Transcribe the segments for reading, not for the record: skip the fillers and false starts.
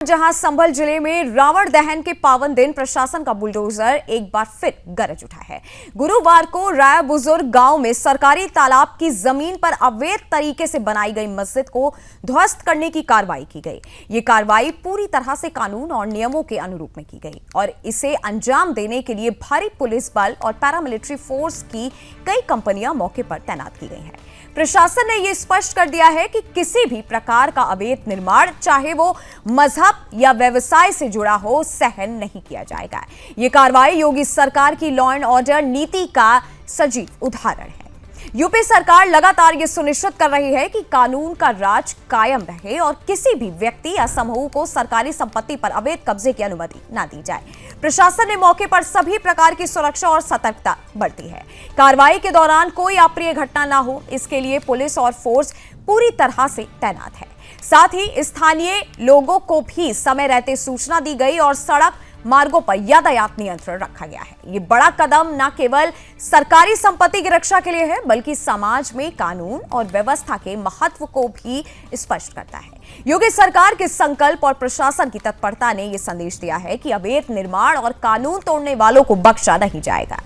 जहां संभल जिले में रावण दहन के पावन दिन प्रशासन का बुलडोजर एक बार फिर गरज उठा है। गुरुवार को राय बुजुर्ग गांव में सरकारी तालाब की जमीन पर अवैध तरीके से बनाई गई मस्जिद को ध्वस्त करने की कार्रवाई की गई। ये कार्रवाई पूरी तरह से कानून और नियमों के अनुरूप में की गई और इसे अंजाम देने के लिए भारी पुलिस बल और पैरामिलिट्री फोर्स की कई कंपनियां मौके पर तैनात की गई हैं। प्रशासन ने यह स्पष्ट कर दिया है कि किसी भी प्रकार का अवैध निर्माण, चाहे वो मजहब या व्यवसाय से जुड़ा हो, सहन नहीं किया जाएगा। ये कार्रवाई योगी सरकार की लॉ एंड ऑर्डर नीति का सजीव उदाहरण है। यूपी सरकार लगातार ये सुनिश्चित कर रही है कि कानून का राज कायम रहे और किसी भी व्यक्ति या समूह को सरकारी संपत्ति पर अवैध कब्जे की अनुमति न दी जाए। प्रशासन ने मौके पर सभी प्रकार की सुरक्षा और सतर्कता बरती है। कार्रवाई के दौरान कोई अप्रिय घटना न हो, इसके लिए पुलिस और फोर्स पूरी तरह से तैनात है। साथ ही स्थानीय लोगों को भी समय रहते सूचना दी गई और सड़क मार्गों पर यातायात नियंत्रण रखा गया है। ये बड़ा कदम न केवल सरकारी संपत्ति की रक्षा के लिए है, बल्कि समाज में कानून और व्यवस्था के महत्व को भी स्पष्ट करता है। योगी सरकार के संकल्प और प्रशासन की तत्परता ने यह संदेश दिया है कि अवैध निर्माण और कानून तोड़ने वालों को बख्शा नहीं जाएगा।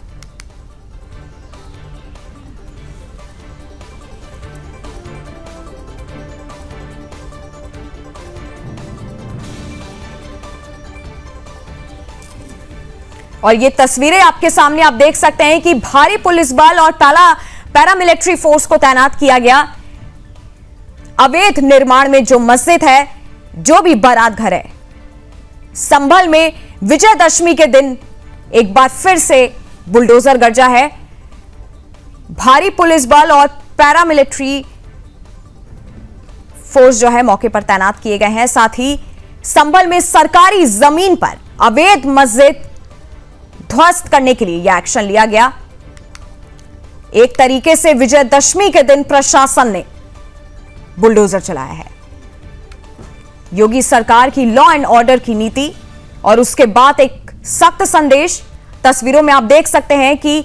और ये तस्वीरें आपके सामने आप देख सकते हैं कि भारी पुलिस बल और पैरामिलिट्री फोर्स को तैनात किया गया। अवैध निर्माण में जो मस्जिद है, जो भी बारात घर है, संभल में विजयदशमी के दिन एक बार फिर से बुलडोजर गरजा है। भारी पुलिस बल और पैरामिलिट्री फोर्स जो है मौके पर तैनात किए गए हैं। साथ ही संभल में सरकारी जमीन पर अवैध मस्जिद ध्वस्त करने के लिए यह एक्शन लिया गया। एक तरीके से विजयदशमी के दिन प्रशासन ने बुलडोजर चलाया है। योगी सरकार की लॉ एंड ऑर्डर की नीति और उसके बाद एक सख्त संदेश। तस्वीरों में आप देख सकते हैं कि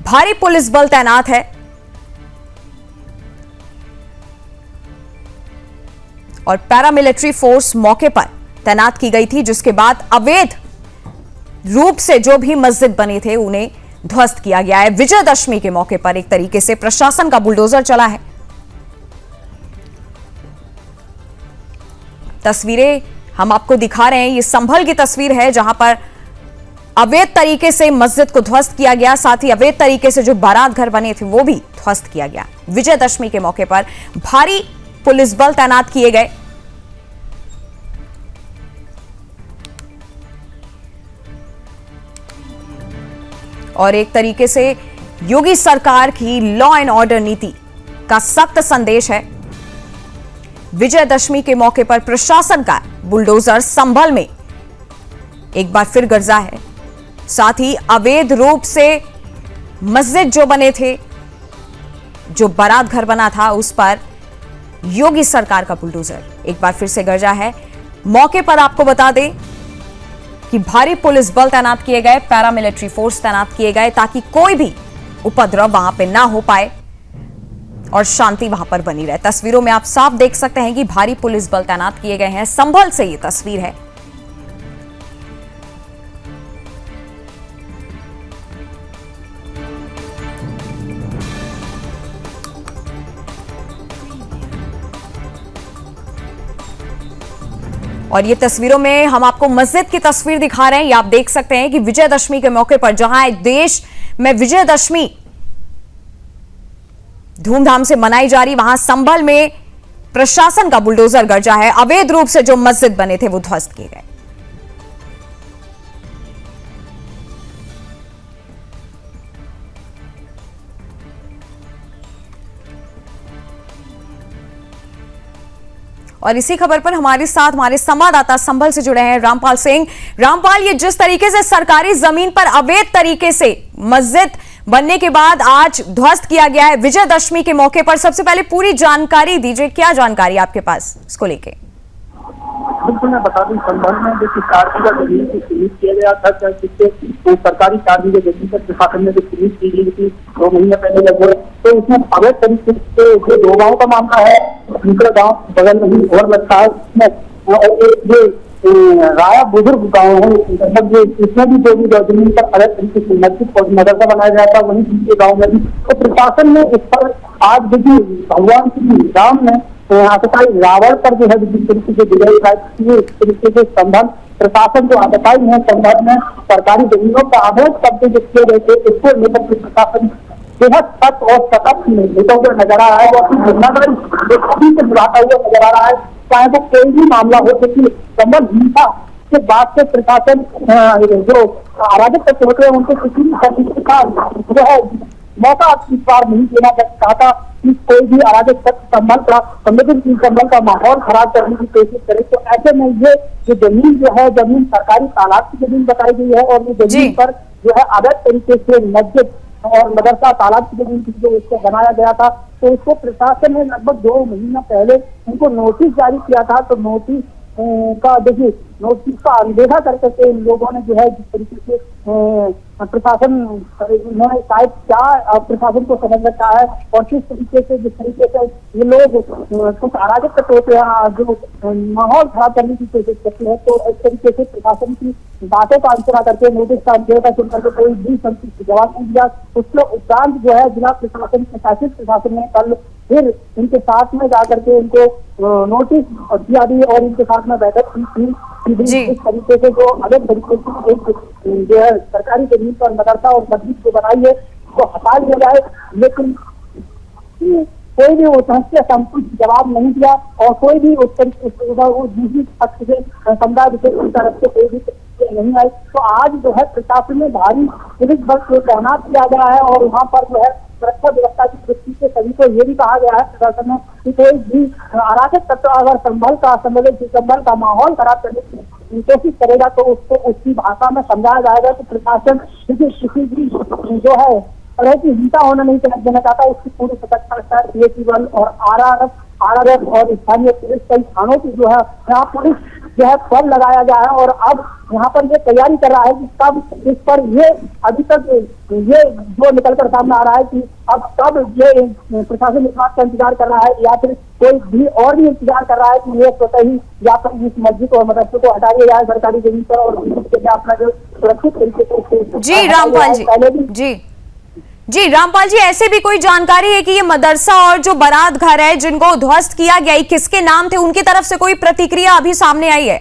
भारी पुलिस बल तैनात है और पैरामिलिट्री फोर्स मौके पर तैनात की गई थी, जिसके बाद अवैध रूप से जो भी मस्जिद बने थे उन्हें ध्वस्त किया गया है। विजयदशमी के मौके पर एक तरीके से प्रशासन का बुलडोजर चला है। तस्वीरें हम आपको दिखा रहे हैं, ये संभल की तस्वीर है जहां पर अवैध तरीके से मस्जिद को ध्वस्त किया गया। साथ ही अवैध तरीके से जो बारात घर बने थे वो भी ध्वस्त किया गया। विजयदशमी के मौके पर भारी पुलिस बल तैनात किए गए। और एक तरीके से योगी सरकार की लॉ एंड ऑर्डर नीति का सख्त संदेश है। विजयदशमी के मौके पर प्रशासन का बुलडोजर संभल में एक बार फिर गरजा है। साथ ही अवैध रूप से मस्जिद जो बने थे, जो बारात घर बना था, उस पर योगी सरकार का बुलडोजर एक बार फिर से गरजा है। मौके पर आपको बता दें कि भारी पुलिस बल तैनात किए गए, पैरामिलिट्री फोर्स तैनात किए गए, ताकि कोई भी उपद्रव वहां पे ना हो पाए और शांति वहां पर बनी रहे। तस्वीरों में आप साफ देख सकते हैं कि भारी पुलिस बल तैनात किए गए हैं। संभल से ये तस्वीर है। और ये तस्वीरों में हम आपको मस्जिद की तस्वीर दिखा रहे हैं। ये आप देख सकते हैं कि विजयदशमी के मौके पर जहां देश में विजयदशमी धूमधाम से मनाई जा रही, वहां संभल में प्रशासन का बुलडोजर गरजा है। अवैध रूप से जो मस्जिद बने थे वो ध्वस्त किए गए। और इसी खबर पर हमारे साथ हमारे संवाददाता संभल से जुड़े हैं रामपाल सिंह। रामपाल, ये जिस तरीके से सरकारी जमीन पर अवैध तरीके से मस्जिद बनने के बाद आज ध्वस्त किया गया है विजयदशमी के मौके पर, सबसे पहले पूरी जानकारी दीजिए। क्या जानकारी आपके पास इसको लेके? बिल्कुल, मैं बता दूं, संभल में देखिए 4 बीघा जमीन को सीमित किया गया था, जिससे तो सरकारी 4 बीघा जमीन पर प्रशासन ने सीमित की गई थी 2 महीने पहले लगभग। तो इसमें अवैध तरीके से जो 2 गाँव का मामला है, दूसरा गाँव बगल में ही और लगता है, राया बुजुर्ग गाँव है, मतलब ये इसमें भी जो भी जमीन पर अलग तरीके से मस्जिद और मदरसा बनाया गया था, वहीं दूसरे गाँव में भी। तो प्रशासन ने इस पर आज देखिए भगवान श्री राम ने आतताई रावण पर जो है जिस तरीके से विजय किए, इस तरीके से संबंध प्रशासन जो आतताई है संबंध में सरकारी जमीनों का अवैध कब्जे जो किए गए थे, इसको लेकर के प्रशासन बेहद सख्त और सतर्क लेता हुआ नजर आ रहा है। वो अपनी जिम्मेदारी बेखूबी से निभाता हुआ नजर आ रहा है, चाहे वो कोई भी मामला हो। क्योंकि संबंध हिंसा के बाद से प्रशासन जो अराजक तत्व होते हैं उनको किसी भी तरीके का जो है मौका इस बार नहीं देना चाहता कि कोई भी अराजक तत्व संवेदनशील संबल का माहौल खराब करने की कोशिश करे। तो ऐसे में ये जो जमीन जो है, जमीन सरकारी तालाब की जमीन बताई गई है और ये जमीन पर जो है अवैध तरीके से मस्जिद और मदरसा तालाब की जमीन जो उसको बनाया गया था, तो उसको प्रशासन ने लगभग 2 महीना पहले उनको नोटिस जारी किया था। तो नोटिस का देखिए नोटिस का अनदेखा करके इन लोगों ने जो है जिस तरीके से प्रशासन उन्होंने शायद क्या प्रशासन को समझ रखा है और किस तरीके से जिस तरीके से ये लोग कुछ अराजक तत्व होते हैं जो माहौल खराब करने की कोशिश करते हैं। तो इस तरीके से प्रशासन की बातों का अनसुना करके नोटिस का अनदेखा करके कोई भी संतुष्ट जवाब नहीं दिया। उसके उपरांत जो है जिला प्रशासन शासित प्रशासन ने कल फिर इनके साथ में जाकर के इनको नोटिस दिया दी और इनके साथ में बैठक की थी। इस तरीके से जो अलग तरीके से एक जो है सरकारी जमीन पर मदरसा और मस्जिद को बनाई है उसको हटा लिया जाए, लेकिन कोई भी उस से संतुष्ट जवाब नहीं दिया और कोई भी उस दूसरी पक्ष से समुदाय से उस तरफ से कोई भी नहीं आई। तो आज जो है प्रशासन में भारी पुलिस बल को तैनात किया गया है और वहाँ पर जो है सुरक्षा व्यवस्था की दृष्टि से सभी को ये भी कहा गया है प्रशासन में कि कोई भी अराजक तत्व अगर संभल का माहौल खराब करने की कोशिश करेगा तो उसको उसकी भाषा में समझाया जाएगा। तो प्रशासन किसी भी जो है तरह की हिंसा होना नहीं देना चाहता, उसकी पूरी सतर्कता पीएसी बल और आरआरएफ और स्थानीय पुलिस कई थानों की जो है यहाँ पुलिस जो है बल लगाया गया है और अब यहाँ पर ये तैयारी कर रहा है कि कब इस पर ये अभी तक ये जो निकल कर सामने आ रहा है कि अब कब ये प्रशासन इस बात का इंतजार कर रहा है या फिर कोई भी और भी इंतजार कर रहा है कि ये स्वतः ही या फिर इस मस्जिद और मदरसे को हटा दिया जाए सरकारी जमीन पर और अपना जो सुरक्षित तरीके से। जी रामपाल जी रामपाल जी, ऐसे भी कोई जानकारी है कि ये मदरसा और जो बारात घर है जिनको ध्वस्त किया गया किसके नाम थे, उनकी तरफ से कोई प्रतिक्रिया अभी सामने आई है?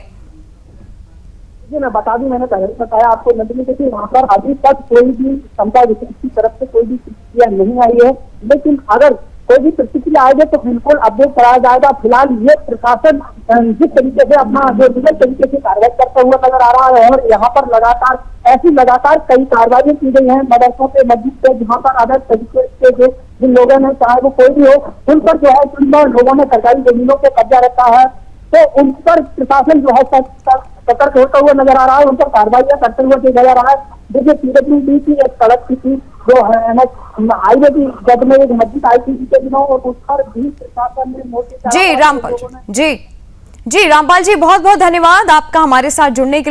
जी मैं बता दूं, मैंने पहले बताया आपको नंदिनी देखिए वहाँ पर अभी तक कोई भी समुदाय की तरफ से कोई भी प्रतिक्रिया नहीं आई है, लेकिन अगर कोई भी प्रतिक्रिया आएगी तो बिल्कुल अपडेट कराया जाएगा। फिलहाल ये प्रशासन जिस तरीके से अपना जो लीगल तरीके से कार्रवाई करता हुआ नजर आ रहा है और यहाँ पर लगातार कई कार्रवाई की गई है मदरसों पे मस्जिद पे जहाँ पर अदर तरीके से जो जिन लोगों ने चाहे वो कोई भी हो उन पर जो है जिन लोगों ने सरकारी जमीनों पे कब्जा रखा है तो उन पर प्रशासन जो है सतर्क होता हुआ नजर आ रहा है, उन पर कार्रवाई करते हुए नजर आ रहा है। देखिए पीडब्ल्यूडी की एक सड़क की थी जो हाईवे की जब में एक मस्जिद आई थी के दिनों और उस पर भी प्रशासन ने नोटिस। जी रामपाल जी बहुत बहुत धन्यवाद आपका हमारे साथ जुड़ने के लिए।